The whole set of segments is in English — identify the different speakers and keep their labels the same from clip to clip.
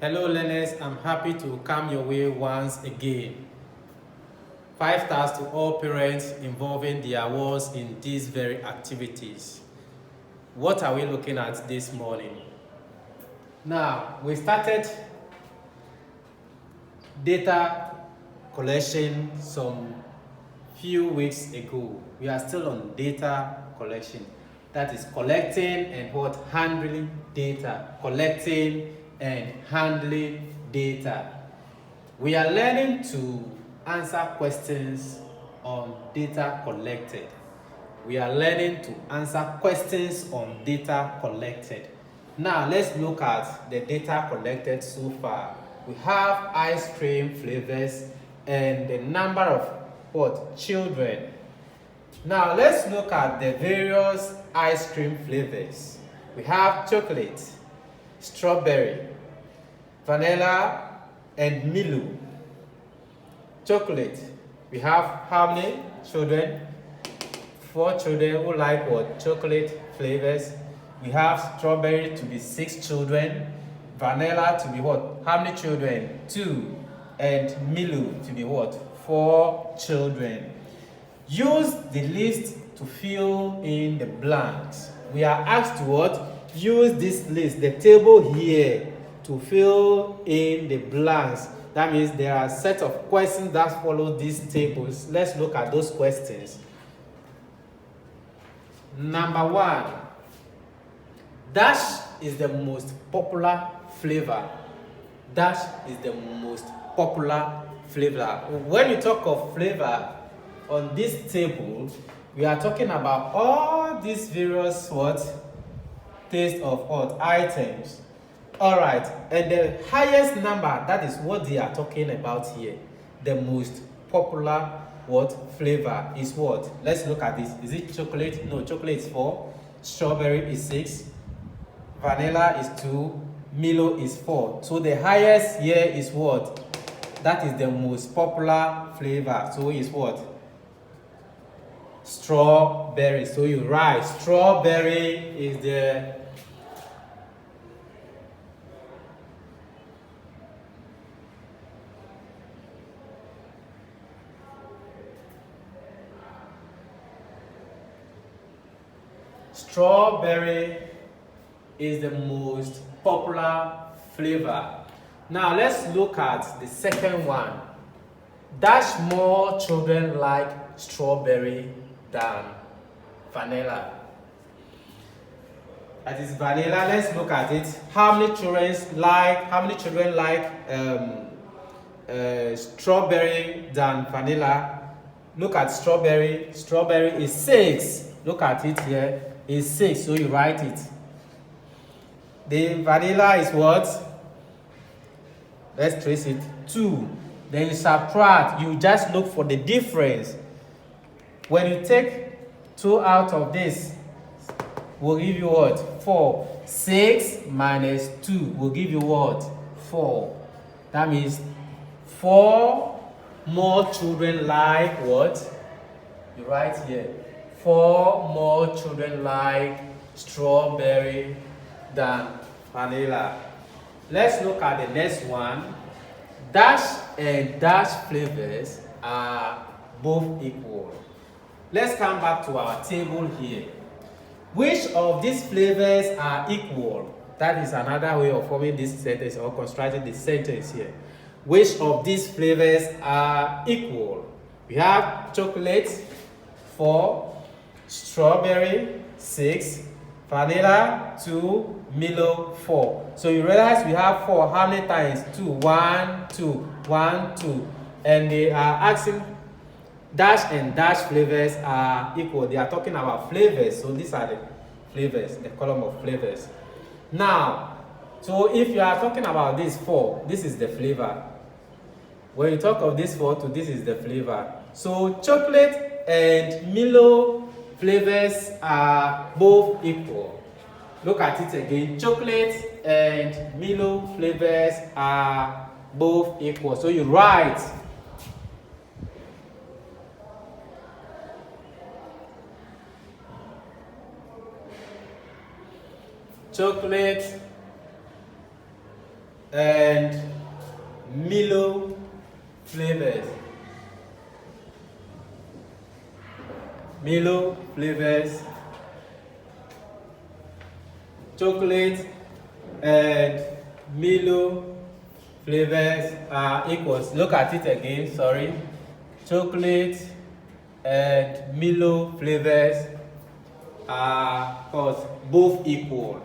Speaker 1: Hello learners, I'm happy to come your way once again. 5 stars to all parents involving their awards in these very activities. What are we looking at this morning? Now, we started data collection some few weeks ago. We are still on data collection. That is collecting and handling data. Collecting and handling data. We are learning to answer questions on data collected. We are learning to answer questions on data collected. Now let's look at the data collected so far. We have ice cream flavors and the number of children. Now let's look at the various ice cream flavors. We have chocolate, strawberry, vanilla, and Milo. Chocolate. We have how many children? 4 children who like chocolate flavors. We have strawberry to be 6 children. Vanilla to be how many children? 2. And Milo to be 4 children. Use the list to fill in the blanks. We are asked to use this list, the table here, to fill in the blanks. That means there are a set of questions that follow these tables. Let's look at those questions. Number 1. Dash is the most popular flavor. Dash is the most popular flavor. When you talk of flavor on this table, we are talking about all these various taste of items. Alright, and the highest number, that is what they are talking about here. The most popular flavor is what? Let's look at this. Is it chocolate? No, chocolate is 4. Strawberry is 6. Vanilla is 2. Milo is 4. So the highest here is what? That is the most popular flavor. So it's what? Strawberry. So you write strawberry is the strawberry is the most popular flavor. Now let's look at the second one. Dash more children like strawberry than vanilla. That is vanilla. Let's look at it. How many children like strawberry than vanilla? Look at strawberry. Strawberry is 6. Look at it here. Is 6, so you write it. The vanilla is what? Let's trace it. 2. Then you subtract. You just look for the difference. When you take 2 out of this, will give you what? 4. 6 minus 2 will give you what? 4. That means 4 more children like what? You write here. 4 more children like strawberry than vanilla. Let's look at the next one. Dash and dash flavors are both equal. Let's come back to our table here. Which of these flavors are equal? That is another way of forming this sentence or constructing the sentence here. Which of these flavors are equal? We have chocolate 4, strawberry 6, vanilla 2, Milo 4. So you realize we have 4 how many times? 2. 1, 2, 1, 2. And they are asking dash and dash flavors are equal. They are talking about flavors. So these are the flavors, the column of flavors. Now, so if you are talking about this 4, this is the flavor. When you talk of this 4 to this is the flavor. So chocolate and Milo flavors are both equal. Look at it again. Chocolate and Milo flavors are both equal. So you write chocolate and Milo flavors. Milo flavors, chocolate and Milo flavors are equals. Look at it again, sorry. Chocolate and Milo flavors are both equal.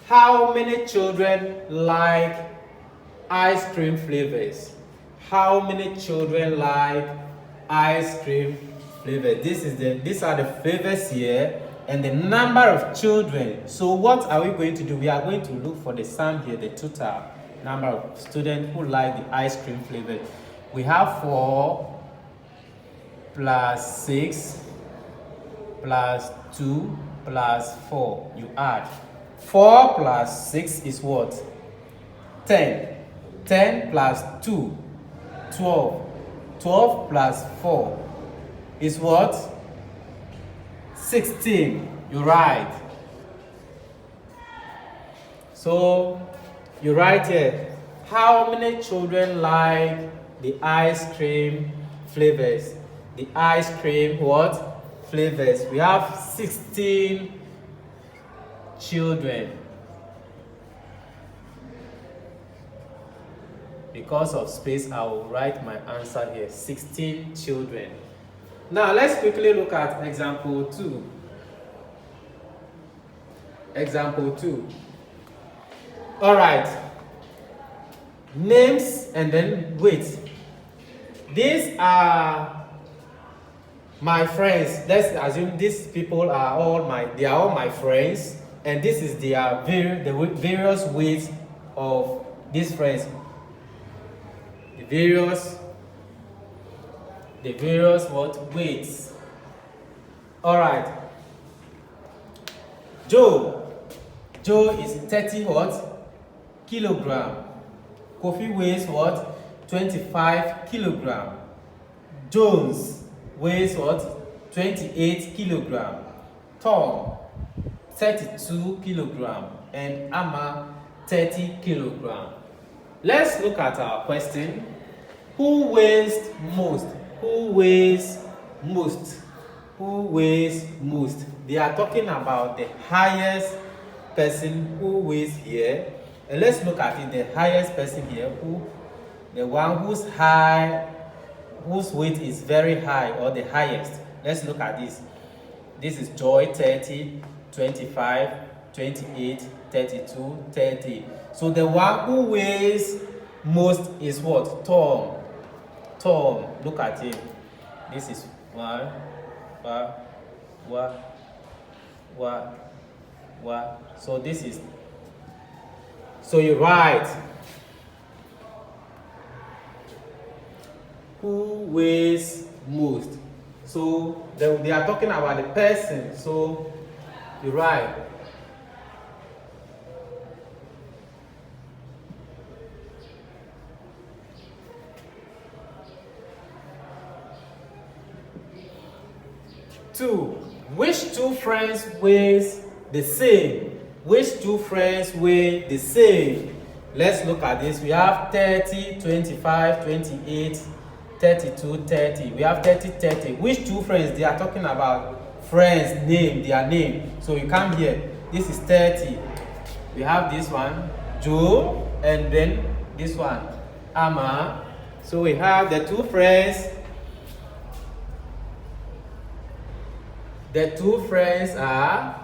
Speaker 1: How many children like ice cream flavors? How many children like ice cream flavors? These are the flavors here and the number of children. So what are we going to do? We are going to look for the sum here, the total number of students who like the ice cream flavor. We have 4 plus 6 plus 2 plus 4. You add. 4 plus 6 is what? 10. 10 plus 2, 12. 12 plus 4 is what? 16. You write. So you write here. How many children like the ice cream flavors? The ice cream what? Flavors. We have 16 children. Because of space, I will write my answer here. 16 children. Now let's quickly look at example 2. Example 2. All right. Names and then wait. These are my friends. Let's assume these people are all my friends, and this is the various weights of these friends. The various what weights. All right. Joe is 30 what? Kilogram. Kofi weighs what? 25 kilogram. Jones weighs what? 28 kilogram. Tom 32 kilogram. And Amma 30 kilogram. Let's look at our question. Who weighs most? Who weighs most? Who weighs most? They are talking about the highest person who weighs here. And let's look at it. The highest person here, the one whose weight is very high or the highest. Let's look at this. This is Joy, 30, 25, 28, 32, 30. So the one who weighs most is what? Tom. Tom, look at him. This is one. So this is. So you write. Who weighs most? So they are talking about the person. So you write. Two. Which two friends weighs the same? Which two friends weigh the same? Let's look at this. We have 30, 25, 28, 32, 30. We have 30, 30. Which two friends? They are talking about friends' name, their name. So you come here. This is 30. We have this one, Joe, and then this one, Amma. So we have the two friends. The two friends are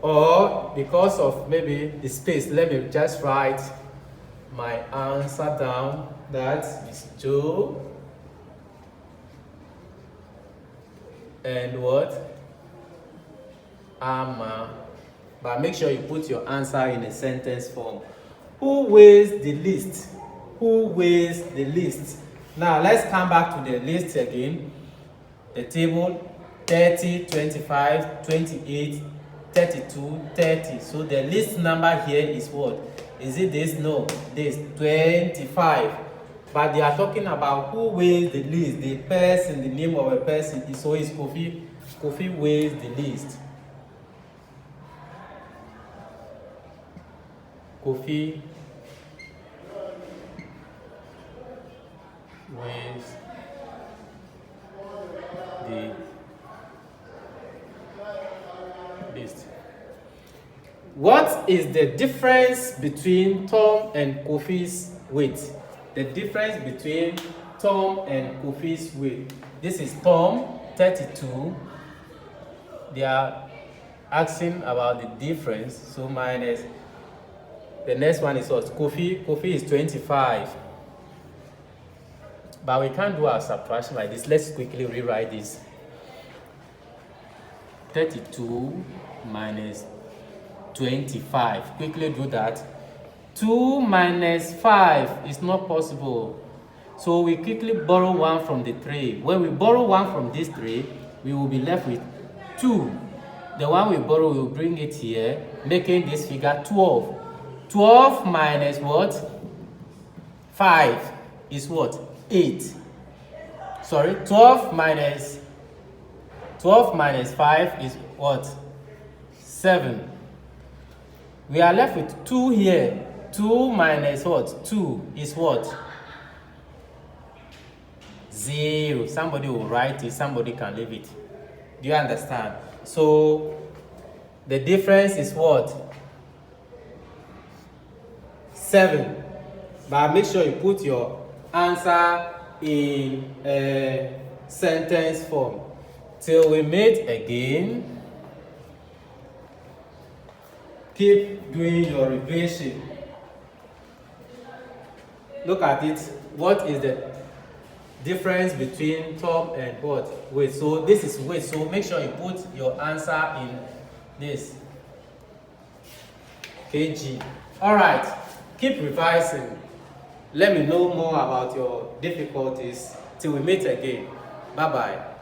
Speaker 1: or because of maybe the space, let me just write my answer down. That is Joe and what? Amma. But make sure you put your answer in a sentence form. Who weighs the least? Who weighs the least? Now let's come back to the list again. The table 30, 25, 28, 32, 30. So the list number here is what? Is it this? No, this 25. But they are talking about who weighs the least. The person, the name of a person. So it's Kofi. Kofi weighs the least. Kofi weighs the least. What is the difference between Tom and Kofi's weight? The difference between Tom and Kofi's weight. This is Tom, 32. They are asking about the difference. So minus. The next one is what? Kofi. Kofi is 25. But we can't do our subtraction like this. Let's quickly rewrite this. 32 minus 25. Quickly do that. 2 minus 5 is not possible. So we quickly borrow 1 from the 3. When we borrow 1 from this 3, we will be left with 2. The one we borrow, we will bring it here, making this figure 12. 12 minus what? 5 is what? 8. Sorry, 12 minus 5 is what? 7. We are left with 2 here. 2 minus what? 2 is what? 0. Somebody will write it, somebody can leave it. Do you understand? So the difference is what? 7. But make sure you put your answer in a sentence form. Till we meet again, keep doing your revision. Look at it. What is the difference between Tom and what? Weight. So this is weight. So make sure you put your answer in this kg. All right. Keep revising. Let me know more about your difficulties till we meet again. Bye bye.